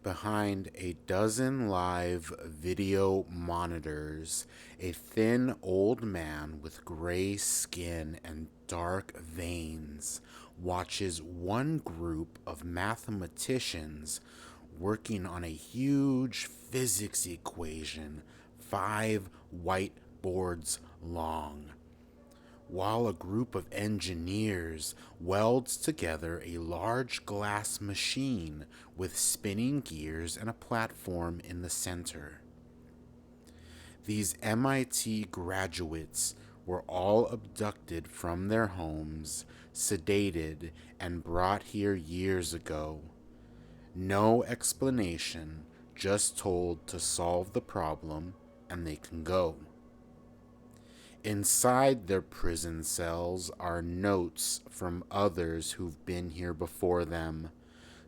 Behind a dozen live video monitors, a thin old man with gray skin and dark veins watches one group of mathematicians working on a huge physics equation 5 whiteboards long, while a group of engineers welds together a large glass machine with spinning gears and a platform in the center. These MIT graduates were all abducted from their homes, sedated, and brought here years ago. No explanation, just told to solve the problem and they can go. Inside their prison cells are notes from others who've been here before them,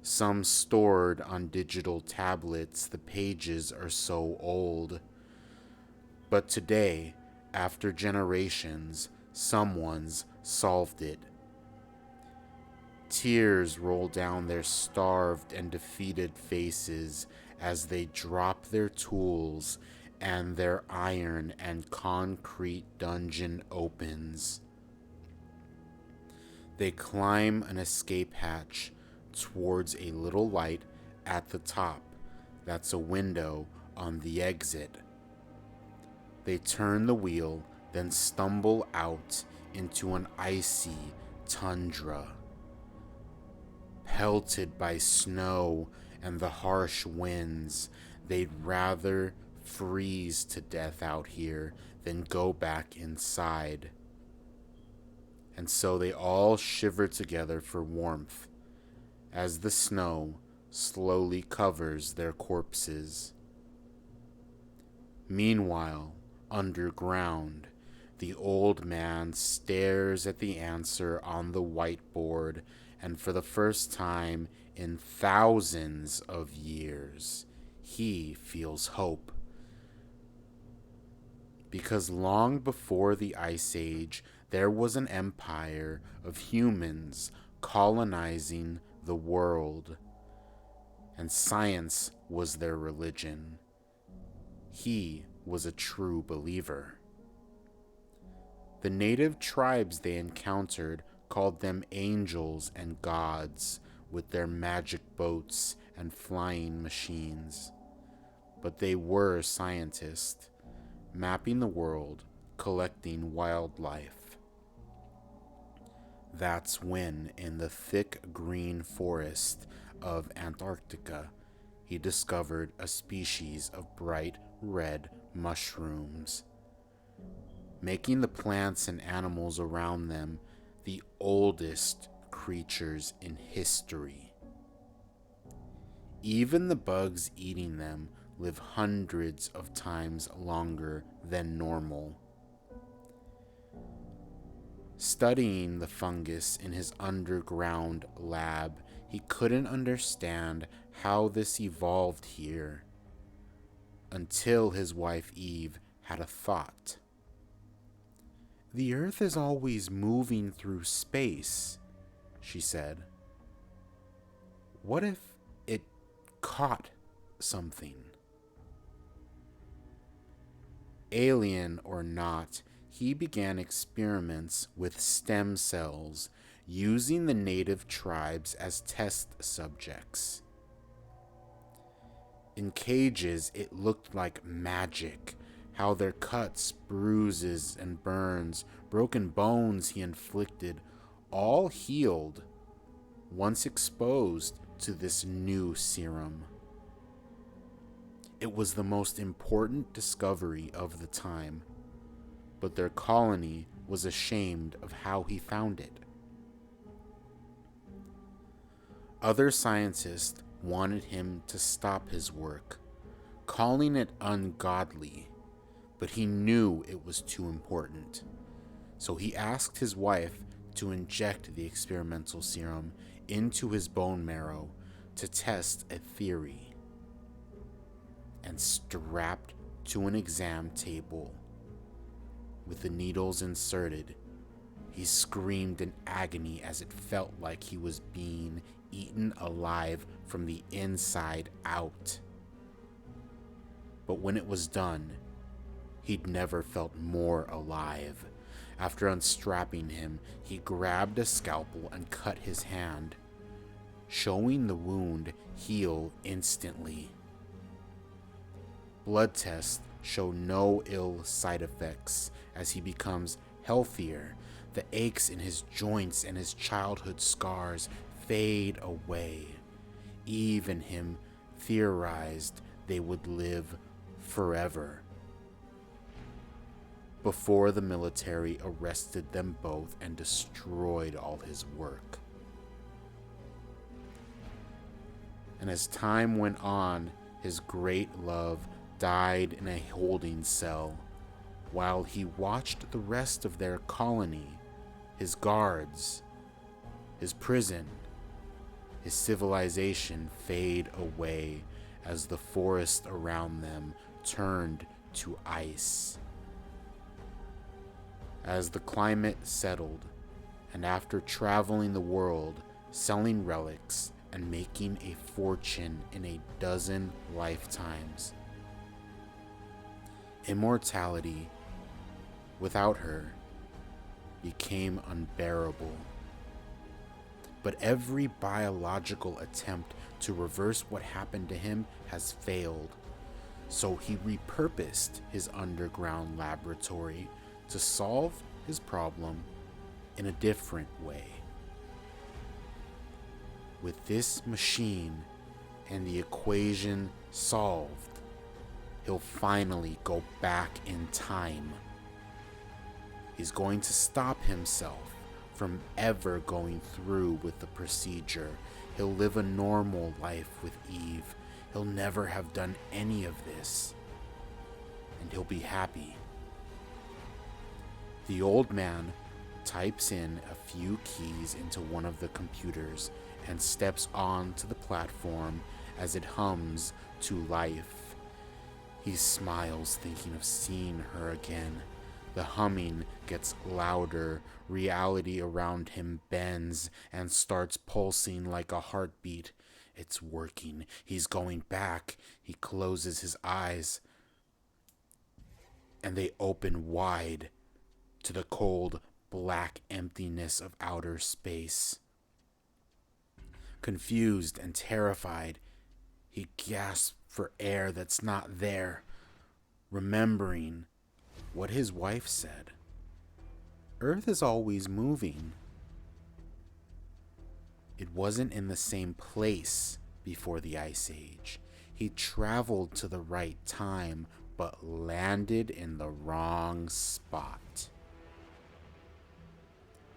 some stored on digital tablets. The pages are so old. But today, after generations, someone's solved it. Tears roll down their starved and defeated faces as they drop their tools and their iron and concrete dungeon opens. They climb an escape hatch towards a little light at the top that's a window on the exit. They turn the wheel, then stumble out into an icy tundra. Pelted by snow and the harsh winds, they'd rather freeze to death out here than go back inside. And so they all shiver together for warmth as the snow slowly covers their corpses. Meanwhile, underground, the old man stares at the answer on the whiteboard, and for the first time in thousands of years, he feels hope. Because long before the Ice Age, there was an empire of humans colonizing the world, and science was their religion. He was a true believer. The native tribes they encountered called them angels and gods with their magic boats and flying machines. But they were scientists, mapping the world, collecting wildlife. That's when, in the thick green forest of Antarctica, he discovered a species of bright red mushrooms, making the plants and animals around them the oldest creatures in history. Even the bugs eating them live hundreds of times longer than normal. Studying the fungus in his underground lab, he couldn't understand how this evolved here until his wife Eve had a thought. "The Earth is always moving through space," she said. "What if it caught something?" Alien or not, he began experiments with stem cells, using the native tribes as test subjects. In cages, it looked like magic, how their cuts, bruises, and burns, broken bones he inflicted, all healed once exposed to this new serum. It was the most important discovery of the time, but their colony was ashamed of how he found it. Other scientists wanted him to stop his work, calling it ungodly, but he knew it was too important. So he asked his wife to inject the experimental serum into his bone marrow to test a theory. And strapped to an exam table with the needles inserted, He screamed in agony as it felt like he was being eaten alive from the inside out. But when it was done, he'd never felt more alive. After unstrapping him, he grabbed a scalpel and cut his hand, showing the wound heal instantly. Blood tests show no ill side effects as he becomes healthier. The aches in his joints and his childhood scars fade away. Eve and him theorized they would live forever before the military arrested them both and destroyed all his work. And as time went on, his great love died in a holding cell, while he watched the rest of their colony, his guards, his prison, his civilization fade away as the forest around them turned to ice. As the climate settled, and after traveling the world, selling relics, and making a fortune in a dozen lifetimes, immortality, without her, became unbearable. But every biological attempt to reverse what happened to him has failed, so he repurposed his underground laboratory to solve his problem in a different way. With this machine and the equation solved, he'll finally go back in time. He's going to stop himself from ever going through with the procedure. He'll live a normal life with Eve. He'll never have done any of this, and he'll be happy. The old man types in a few keys into one of the computers and steps onto the platform as it hums to life. He smiles, thinking of seeing her again. The humming gets louder. Reality around him bends and starts pulsing like a heartbeat. It's working. He's going back. He closes his eyes, and they open wide to the cold, black emptiness of outer space. Confused and terrified, he gasps for air that's not there, remembering what his wife said. Earth is always moving. It wasn't in the same place before the Ice Age. He traveled to the right time, but landed in the wrong spot.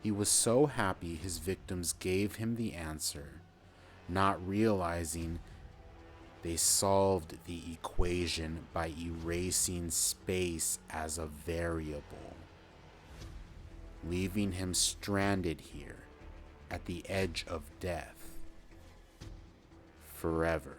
He was so happy his victims gave him the answer, not realizing they solved the equation by erasing space as a variable, leaving him stranded here at the edge of death forever.